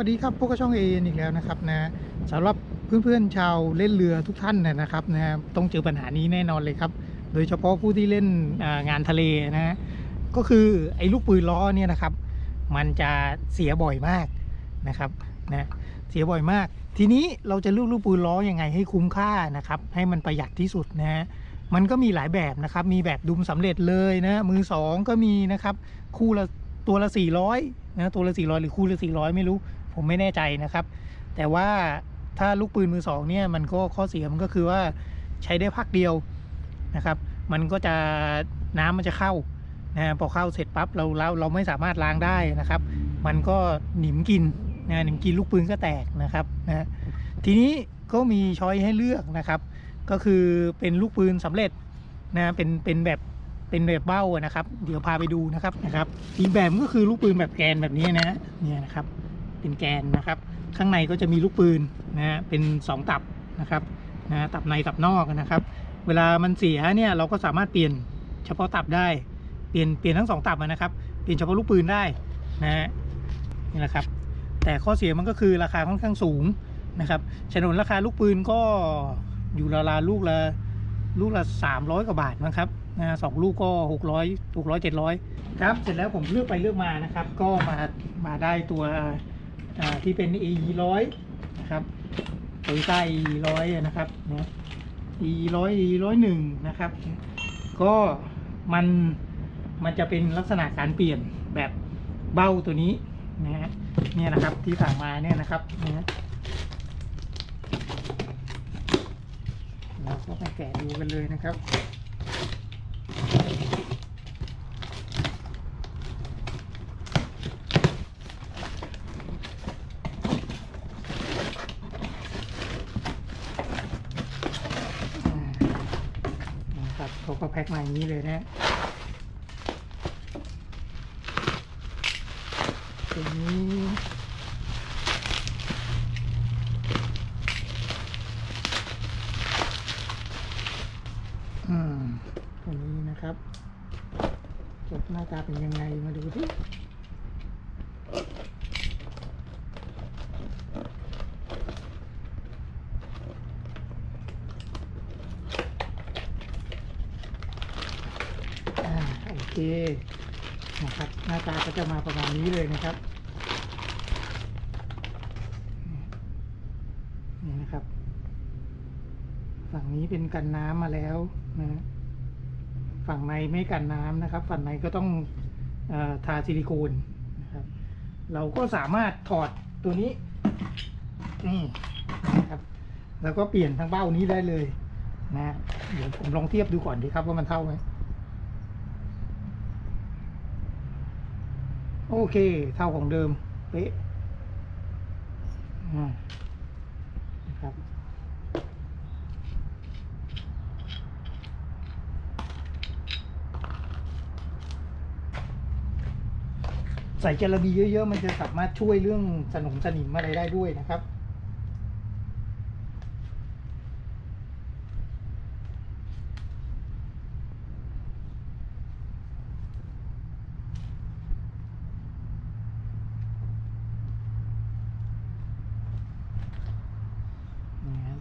วัสดีครับพวกกบช่องเออีกแล้วนะครับนะสำหรับเพื่อนๆชาวเล่นเรือทุกท่านนะครับนะต้องเจอปัญหานี้แน่นอนเลยครับโดยเฉพาะผู้ที่เล่นงานทะเลนะก็คือไอ้ลูกปืนล้อเนี่ยนะครับมันจะเสียบ่อยมากนะครับนะเสียบ่อยมากทีนี้เราจะเลือกลูกปืนล้อยังไงให้คุ้มค่านะครับให้มันประหยัดที่สุดนะมันก็มีหลายแบบนะครับมีแบบดุมสำเร็จเลยนะมือสองก็มีนะครับคู่ละตัวละ400นะตัวละ400หรือคู่ละ400ไม่รู้ผมไม่แน่ใจนะครับแต่ว่าถ้าลูกปืนมือสองเนี่ยมันก็ข้อเสียมันก็คือว่าใช้ได้พักเดียวนะครับมันก็จะน้ำมันจะเข้านะพอเข้าเสร็จปั๊บเราไม่สามารถล้างได้นะครับมันก็หนิมกินหนิมกินลูกปืนก็แตกนะครับนะทีนี้ก็มีช้อยให้เลือกนะครับก็คือเป็นลูกปืนสำเร็จนะเป็นแบบเบ้านะครับเดี๋ยวพาไปดูนะครับอีกแบบก็คือลูกปืนแบบแกนแบบนี้นะเนี่ยนะครับเป็นแกนนะครับข้างในก็จะมีลูกปืนนะเป็น2ตับนะครับตับในตับนอกนะครับเวลามันเสียเนี่ยเราก็สามารถเปลี่ยนเฉพาะตับได้เปลี่ยนทั้ง2ตับนะครับเปลี่ยนเฉพาะลูกปืนได้นะนี่แหละครับแต่ข้อเสียมันก็คือราคาค่อนข้างสูงนะครับฉนวนราคาลูกปืนก็อยู่ราวๆลูกละ300กว่าบาทนะครับ2ลูกก็600 700ครับเสร็จแล้วผมเลือกไปเลือกมานะครับก็มาได้ตัวที่เป็น AE100 นะครับโตโยต้า AE100 นะครับนะ AE100 AE101 นะครับก็มันจะเป็นลักษณะการเปลี่ยนแบบเบ้าตัวนี้นะฮะเนี่ยนะครับที่สั่งมาเนี่ยนะครับนะเราก็ไปแกะดูกันเลยนะครับเขาก็แพ็คมาอย่างนี้เลยนะตัวนี้ตัวนี้นะครับจบหน้าตาเป็นยังไงมาดูที่โอเคนะครับหน้าตาก็จะมาประมาณนี้เลยนะครับนี่นะครับฝั่งนี้เป็นกันน้ำมาแล้วนะฝั่งในไม่กันน้ำนะครับฝั่งในก็ต้องทาซิลิโคนนะครับเราก็สามารถถอดตัวนี้นี่นะครับแล้วก็เปลี่ยนทั้งเบ้านี้ได้เลยนะเดี๋ยวผมลองเทียบดูก่อนดีครับว่ามันเท่าไหมโอเคเท่าของเดิมเป๊ะนะครับใส่จระบีเยอะๆมันจะสามารถช่วยเรื่องสนิมอะไรได้ด้วยนะครับ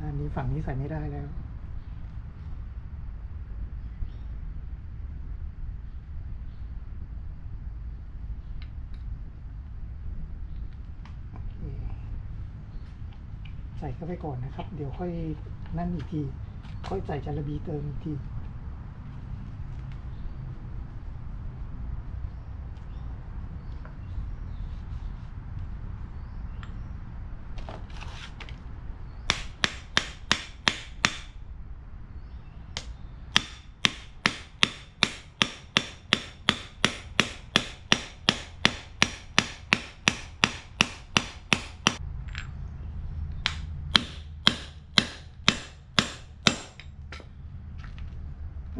ด้านนี้ฝั่งนี้ใส่ไม่ได้แล้วใส่เข้าไปก่อนนะครับเดี๋ยวค่อยนั่นอีกทีค่อยใส่จระบีเติมอีกที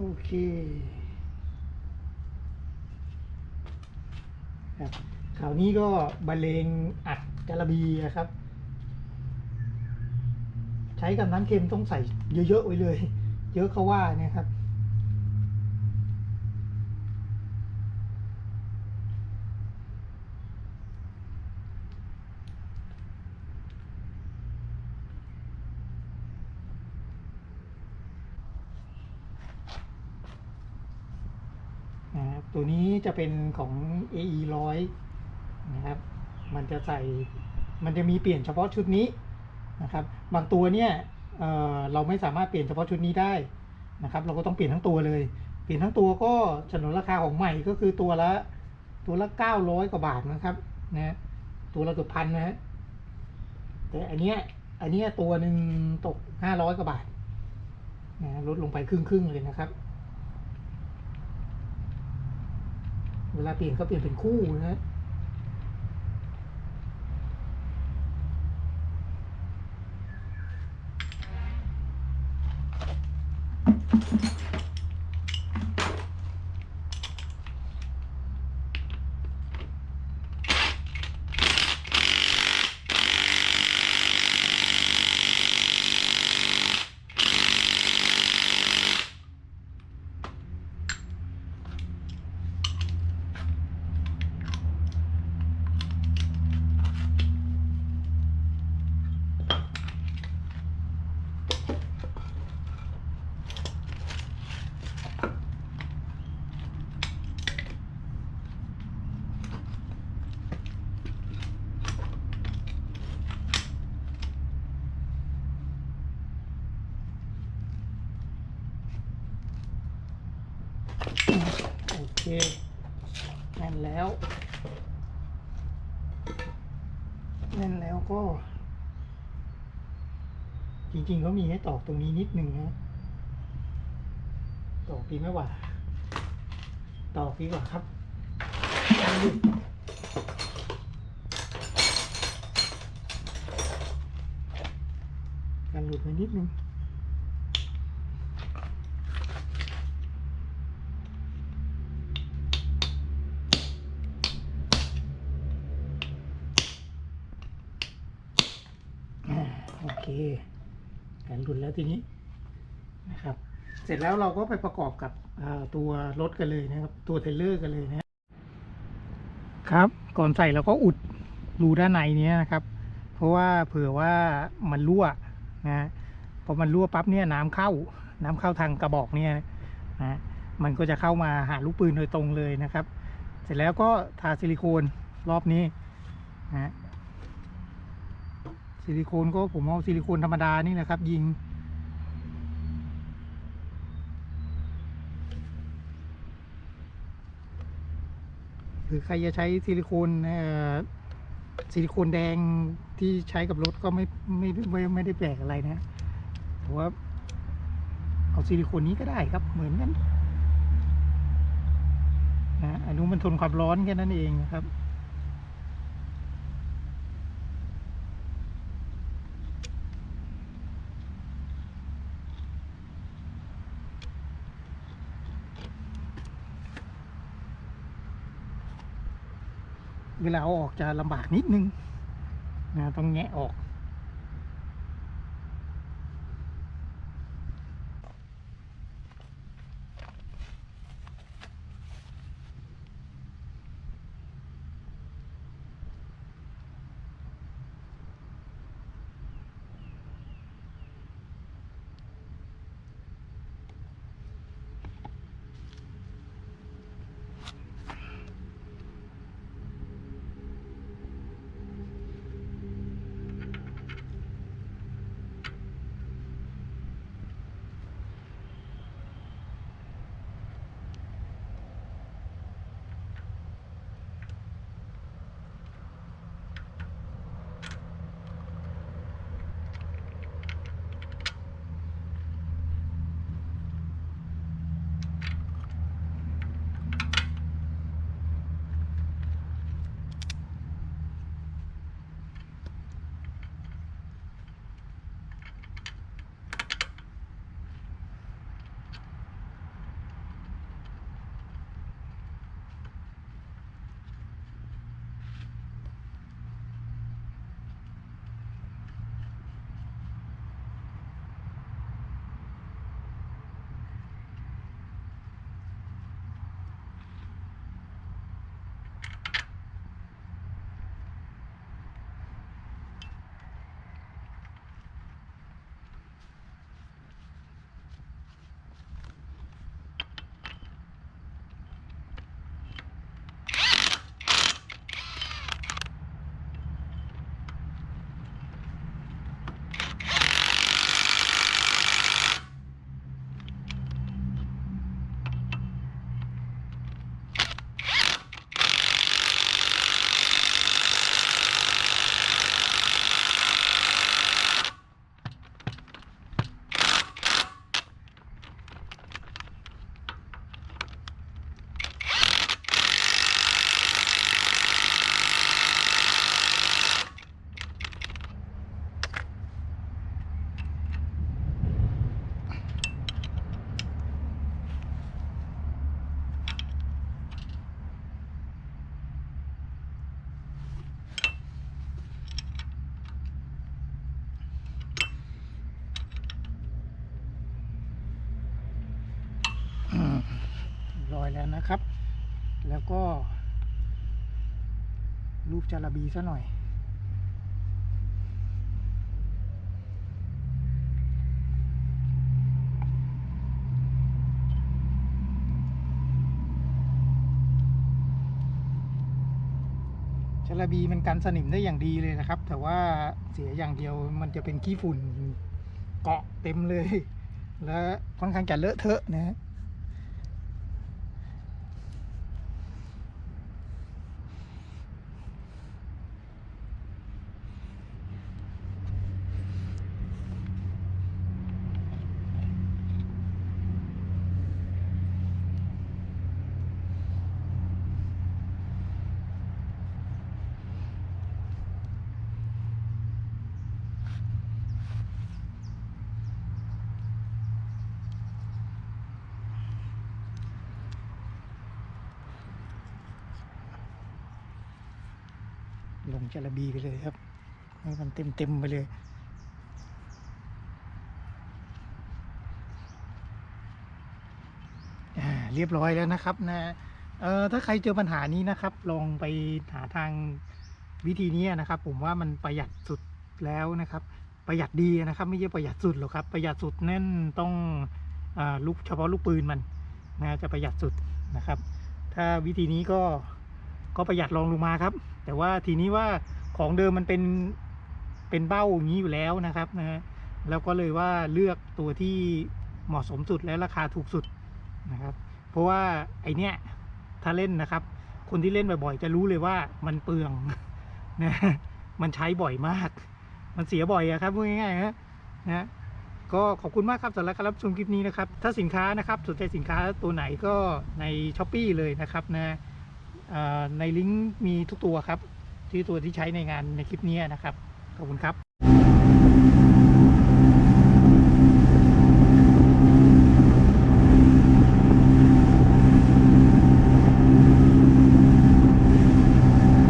โอเคครับคราวนี้ก็บรรเลงอัดจระบีนะครับใช้กับน้ำเค็มต้องใส่เยอะๆไว้เลยเยอะเขาว่าเนี่ยครับ ตัวนี้จะเป็นของ AE 100นะครับมันจะใส่มันจะมีเปลี่ยนเฉพาะชุดนี้นะครับบางตัวเนี่ยเราไม่สามารถเปลี่ยนเฉพาะชุดนี้ได้นะครับเราก็ต้องเปลี่ยนทั้งตัวเลยเปลี่ยนทั้งตัวก็ฉนวนราคาของใหม่ก็คือตัวละ900 กว่าบาทนะครับนะตัวละเกือบพันนะฮะแต่อันเนี้ยตัวหนึ่งตก500 กว่าบาทนะลดลงไปครึ่งเลยนะครับเวลาเปลี่ยนก็เปลี่ยนเป็นคู่นะ โอเคแน่นแล้วก็จริงๆเขามีให้ตอกตรงนี้นิดนึงนะตอกดีไหมวะตอกดีกว่าครับกันหลุดไปนิดนึงโอเคกันหลุดแล้วทีนี้นะครับเสร็จแล้วเราก็ไปประกอบกับตัวรถกันเลยนะครับตัวเทรลเลอร์กันเลยนะครับก่อนใส่เราก็อุดรูด้านในนี้นะครับเพราะว่าเผื่อว่ามันรั่วนะพอมันรั่วปั๊บเนี่ยน้ำเข้าทางกระบอกเนี่ยนะมันก็จะเข้ามาหาลูกปืนโดยตรงเลยนะครับเสร็จแล้วก็ทาซิลิโคนรอบนี้นะซิลิโคนก็ผมเอาซิลิโคนธรรมดานี่แหละครับยิงหรือใครจะใช้ซิลิโคนแดงที่ใช้กับรถก็ไม่ได้แปลกอะไรนะแต่ว่าเอาซิลิโคนนี้ก็ได้ครับเหมือนกันนะอันนู้นมันทนความร้อนแค่นั้นเองนะครับเวลาเอาออกจะลำบากนิดนึงนะต้องแงะออก อยแล้วนะครับ แล้วก็รูปจาระบีซะหน่อยจาระบีมันกันสนิมได้อย่างดีเลยนะครับ แต่ว่าเสียอย่างเดียวมันจะเป็นขี้ฝุ่นเกาะเต็มเลย และค่อนข้างจะเลอะเทอะนะฮะลงจาระบีไปเลยครับให้มันเต็มไปเลยเรียบร้อยแล้วนะครับนะถ้าใครเจอปัญหานี้นะครับลองไปหาทางวิธีนี้นะครับ ผมว่ามันประหยัดสุดแล้วนะครับ ประหยัดดีนะครับ ไม่ใช่ประหยัดสุดหรอกครับ ประหยัดสุดนั่นต้องลูกเฉพาะลูกปืนมันนะจะประหยัดสุดนะครับ ถ้าวิธีนี้ก็ประหยัดรองลงมาครับ แต่ว่าทีนี้ว่าของเดิมมันเป็นเบ้าอย่างนี้อยู่แล้วนะครับนะแล้วก็เลยว่าเลือกตัวที่เหมาะสมสุดและราคาถูกสุดนะครับ เพราะว่าไอเนี้ยถ้าเล่นนะครับ คนที่เล่นบ่อยๆจะรู้เลยว่ามันเปลืองนะมันใช้บ่อยมาก มันเสียบ่อยอะครับพูดง่ายๆนะก็ขอบคุณมากครับสำหรับการรับชมคลิปนี้นะครับ ถ้าสินค้านะครับสนใจสินค้าตัวไหนก็ใน Shopee เลยนะครับนะในลิงก์มีทุกตัวครับที่ตัวที่ใช้ในงานในคลิปนี้นะครับขอบคุณครับ